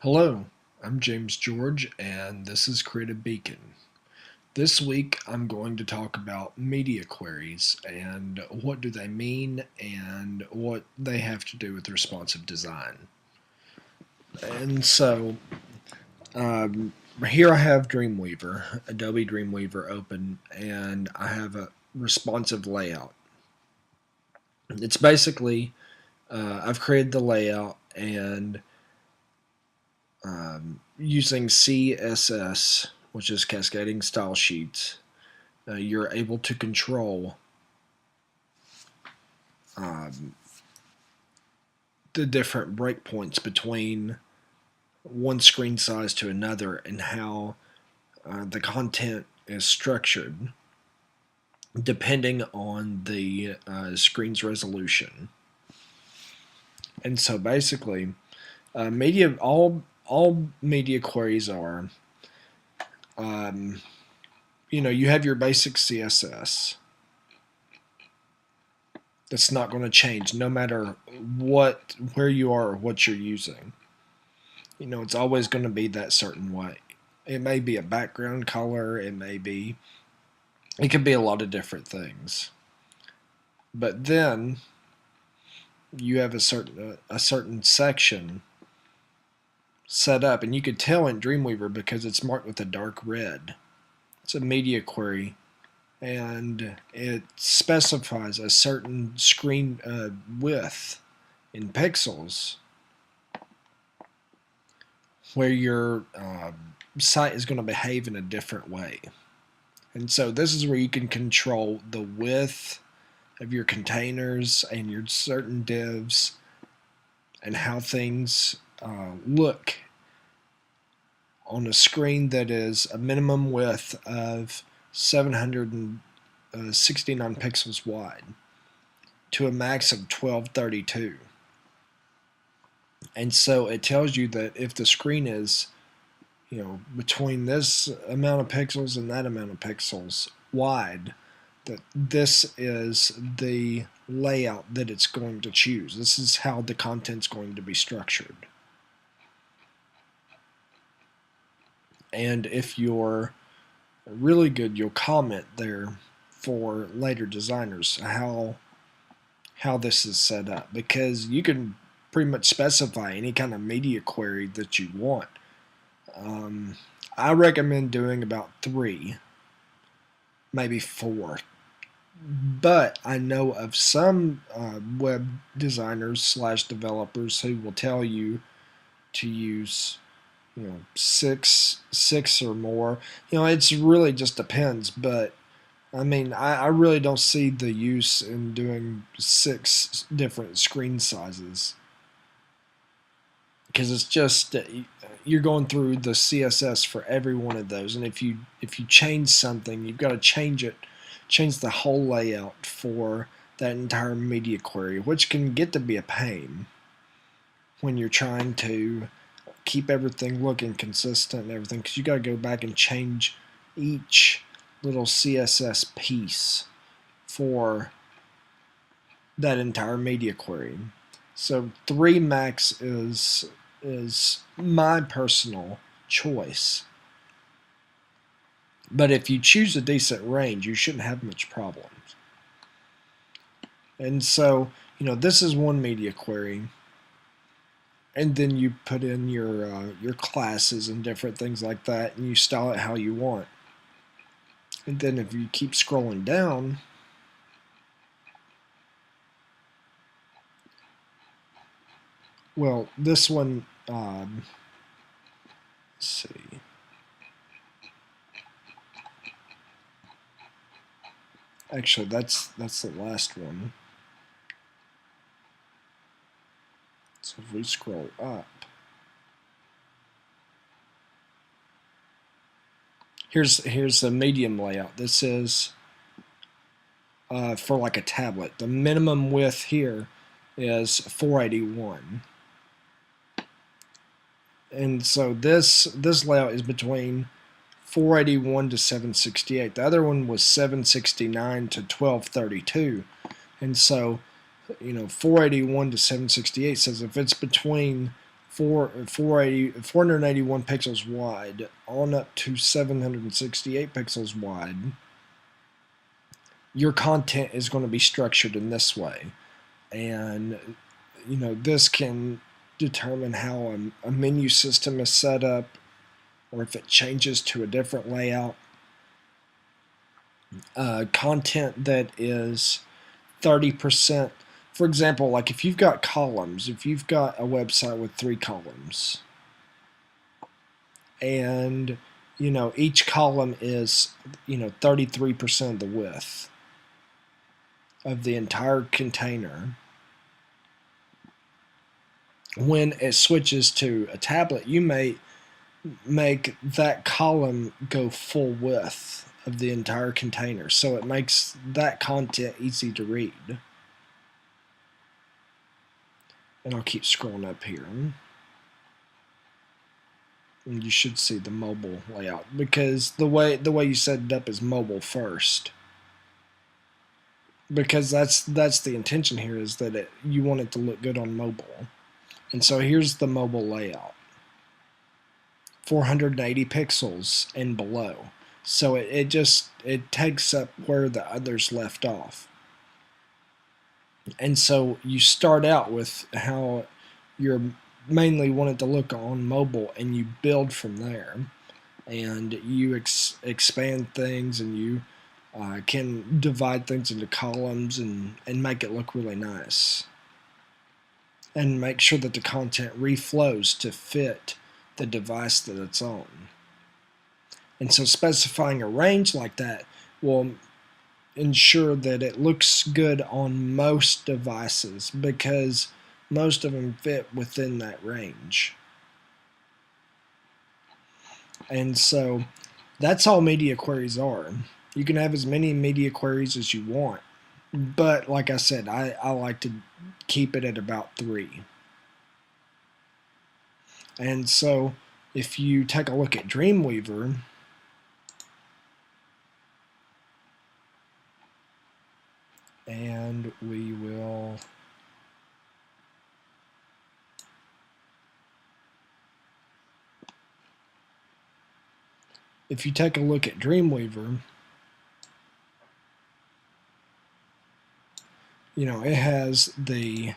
Hello, I'm James George, and this is Creative Beacon. This week, I'm going to talk about media queries and what do they mean and what they have to do with responsive design. And so, um, here I have Dreamweaver, Adobe Dreamweaver open, and I have a responsive layout. It's basically, I've created the layout and using CSS, which is Cascading Style Sheets, you're able to control um, the different breakpoints between one screen size to another and how the content is structured depending on the screen's resolution. And so basically, media all media queries are, um, you have your basic CSS. That's not going to change no matter where you are or what you're using. It's always going to be that certain way. It may be a background color, it could be a lot of different things. But then you have a certain section set up, and you could tell in Dreamweaver because it's marked with a dark red. It's a media query, and it specifies a certain screen width in pixels where your site is going to behave in a different way. And so this is where you can control the width of your containers and your certain divs and how things look on a screen that is a minimum width of 769 pixels wide to a max of 1232. And so it tells you that if the screen is between this amount of pixels and that amount of pixels wide, that this is the layout that it's going to choose. This is how the content's going to be structured. And if you're really good, you'll comment there for later designers how this is set up, because you can pretty much specify any kind of media query that you want. I recommend doing about 3, maybe 4. But I know of some web designers / developers who will tell you to use 6 or more. It's really just depends. But I mean, I really don't see the use in doing 6 different screen sizes, because it's just you're going through the CSS for every one of those, and if you change something, you've got to change the whole layout for that entire media query, which can get to be a pain when you're trying to keep everything looking consistent and everything, because you got to go back and change each little CSS piece for that entire media query. So 3 max is my personal choice. But if you choose a decent range, you shouldn't have much problems. And so, this is one media query. And then you put in your classes and different things like that, and you style it how you want. And then if you keep scrolling down, well, this one, let's see. Actually, that's the last one. So if we scroll up, here's the medium layout. This is for like a tablet. The minimum width here is 481. And so this layout is between 481 to 768. The other one was 769 to 1232. And so, 481 to 768 says if it's between 481 pixels wide on up to 768 pixels wide, your content is going to be structured in this way. And this can determine how a menu system is set up, or if it changes to a different layout. Content that is 30%, for example, like if you've got columns, if you've got a website with 3 columns, and each column is 33% of the width of the entire container, when it switches to a tablet, you may make that column go full width of the entire container, so it makes that content easy to read. And I'll keep scrolling up here, and you should see the mobile layout, because the way you set it up is mobile first, because that's the intention here, is that you want it to look good on mobile. And so here's the mobile layout, 480 pixels and below. So it takes up where the others left off. And so you start out with how you're mainly want it to look on mobile, and you build from there. And you expand things, and you can divide things into columns and make it look really nice. And make sure that the content reflows to fit the device that it's on. And so specifying a range like that will ensure that it looks good on most devices, because most of them fit within that range. And so that's all media queries are. You can have as many media queries as you want, but like I said, I like to keep it at about 3. And so if you take a look at Dreamweaver, and we will if you take a look at Dreamweaver, it has the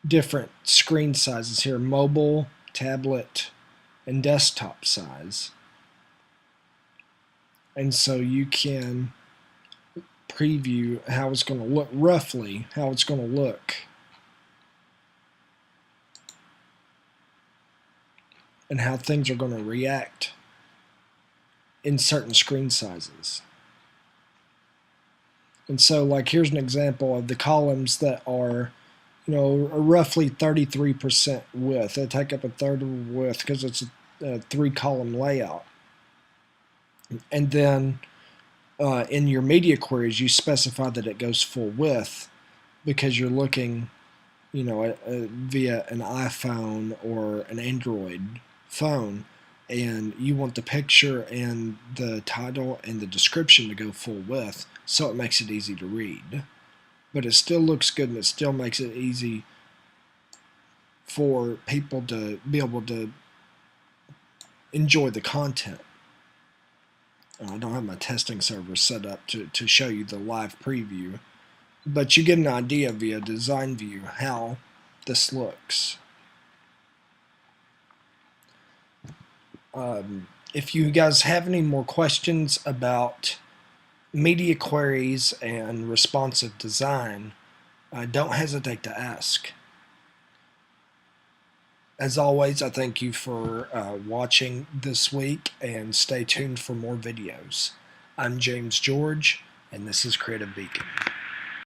different screen sizes here: mobile, tablet, and desktop size. And so you can preview how it's going to look, roughly how it's going to look, and how things are going to react in certain screen sizes. And so, like, here's an example of the columns that are roughly 33% width. They take up a third of the width because it's a 3-column layout. And then in your media queries, you specify that it goes full width, because you're looking via an iPhone or an Android phone, and you want the picture and the title and the description to go full width, so it makes it easy to read. But it still looks good, and it still makes it easy for people to be able to enjoy the content. I don't have my testing server set up to show you the live preview, but you get an idea via design view how this looks. If you guys have any more questions about media queries and responsive design, don't hesitate to ask. As always, I thank you for watching this week, and stay tuned for more videos. I'm James George, and this is Creative Beacon.